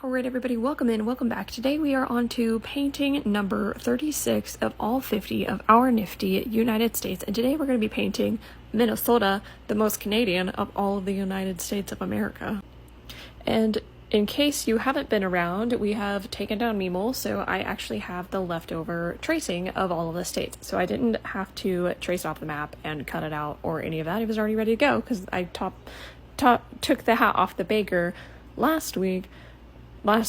Alright everybody, welcome in, welcome back. Today we are on to painting number 36 of all 50 of our Nifty United States, and today we're going to be painting Minnesota, the most Canadian of all of the United States of America. And in case you haven't been around, we have taken down Meemul, so I actually have the leftover tracing of all of the states. So I didn't have to trace off the map and cut it out or any of that. It was already ready to go because I took the hat off the baker last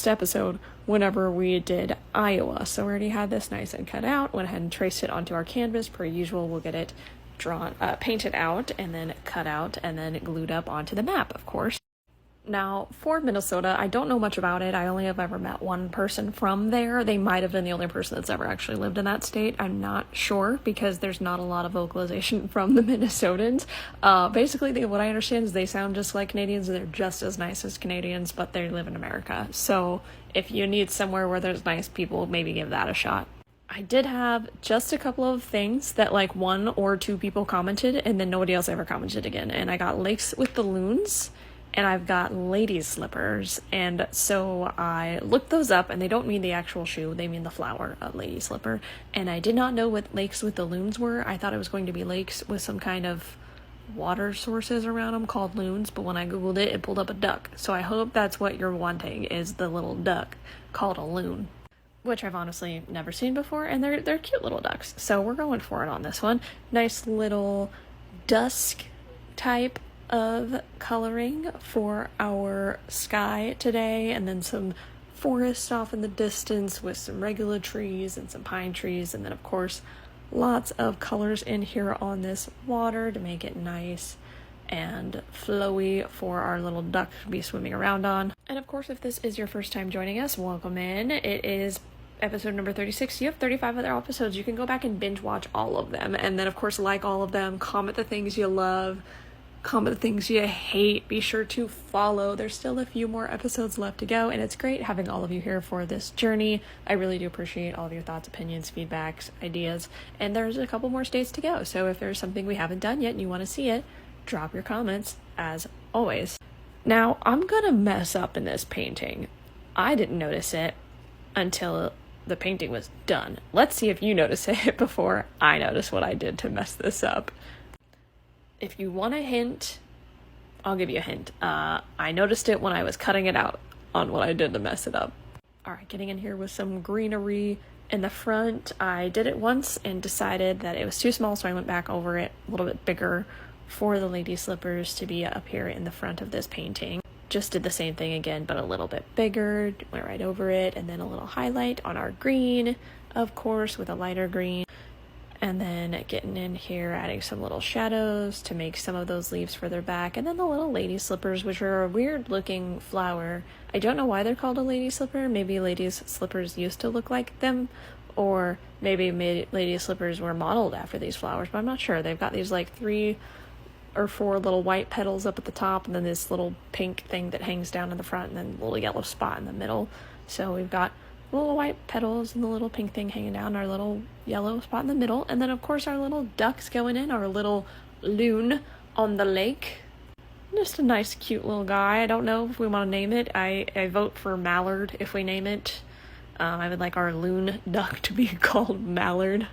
episode whenever we did Iowa. So we already had this nice and cut out, went ahead and traced it onto our canvas. Per usual, we'll get it drawn, painted out and then cut out and then glued up onto the map, of course. Now, for Minnesota, I don't know much about it. I only have ever met one person from there. They might have been the only person that's ever actually lived in that state. I'm not sure because there's not a lot of vocalization from the Minnesotans. Basically, what I understand is they sound just like Canadians. They're just as nice as Canadians, but they live in America. So if you need somewhere where there's nice people, maybe give that a shot. I did have just a couple of things that like one or two people commented and then nobody else ever commented again. And I got lakes with the loons. And I've got lady slippers, and so I looked those up, and they don't mean the actual shoe, they mean the flower of lady slipper, and I did not know what lakes with the loons were. I thought it was going to be lakes with some kind of water sources around them called loons, but when I googled it, it pulled up a duck, so I hope that's what you're wanting, is the little duck called a loon, which I've honestly never seen before, and they're cute little ducks, so we're going for it on this one. Nice little dusk type of coloring for our sky today, and then some forest off in the distance with some regular trees and some pine trees, and then of course lots of colors in here on this water to make it nice and flowy for our little duck to be swimming around on. And of course, if this is your first time joining us, welcome in. It is episode number 36. You have 35 other episodes. You can go back and binge watch all of them, and then of course like all of them, comment the things you love, comment the things you hate, be sure to follow. There's still a few more episodes left to go, and it's great having all of you here for this journey. I really do appreciate all of your thoughts, opinions, feedbacks, ideas, and there's a couple more states to go, so if there's something we haven't done yet and you want to see it, drop your comments as always. Now, I'm gonna mess up in this painting. I didn't notice it until the painting was done. Let's see if you notice it before I notice what I did to mess this up. If you want a hint, I'll give you a hint. I noticed it when I was cutting it out on what I did to mess it up. Alright, getting in here with some greenery in the front. I did it once and decided that it was too small, so I went back over it a little bit bigger for the lady slippers to be up here in the front of this painting. Just did the same thing again, but a little bit bigger, went right over it, and then a little highlight on our green, of course, with a lighter green. And then getting in here, adding some little shadows to make some of those leaves further back. And then the little lady slippers, which are a weird looking flower. I don't know why they're called a lady slipper. Maybe ladies' slippers used to look like them. Or maybe lady slippers were modeled after these flowers, but I'm not sure. They've got these like 3 or 4 little white petals up at the top, and then this little pink thing that hangs down in the front, and then a little yellow spot in the middle. So we've got little white petals and the little pink thing hanging down, our little yellow spot in the middle, and then of course our little ducks going in, our little loon on the lake. Just a nice cute little guy. I don't know if we want to name it. I vote for Mallard if we name it. I would like our loon duck to be called Mallard.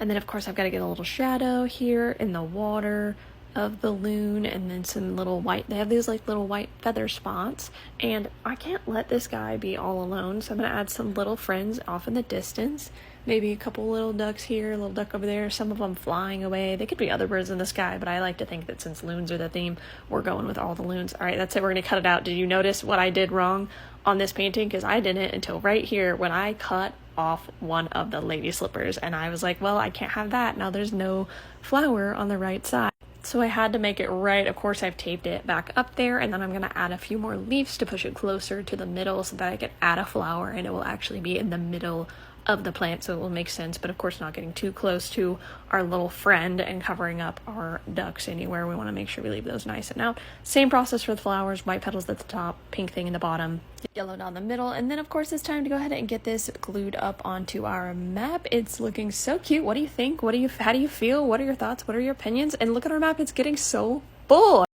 And then of course I've got to get a little shadow here in the water of the loon, and then some little white, they have these like little white feather spots, and I can't let this guy be all alone, so I'm gonna add some little friends off in the distance, maybe a couple little ducks here, a little duck over there, some of them flying away. They could be other birds in the sky, but I like to think that since loons are the theme, we're going with all the loons. All right, that's it, we're gonna cut it out. Did you notice what I did wrong on this painting? Because I didn't until right here when I cut off one of the lady slippers, and I was like, well, I can't have that, now there's no flower on the right side. So I had to make it right. Of course, I've taped it back up there, and then I'm going to add a few more leaves to push it closer to the middle so that I can add a flower, and it will actually be in the middle of the plant, so it will make sense, but of course not getting too close to our little friend and covering up our ducks anywhere. We want to make sure we leave those nice and out. Same process for the flowers, white petals at the top, pink thing in the bottom, yellow down the middle, and then of course it's time to go ahead and get this glued up onto our map. It's looking so cute. What do you think? How do you feel? What are your thoughts? What are your opinions? And look at our map, it's getting so full.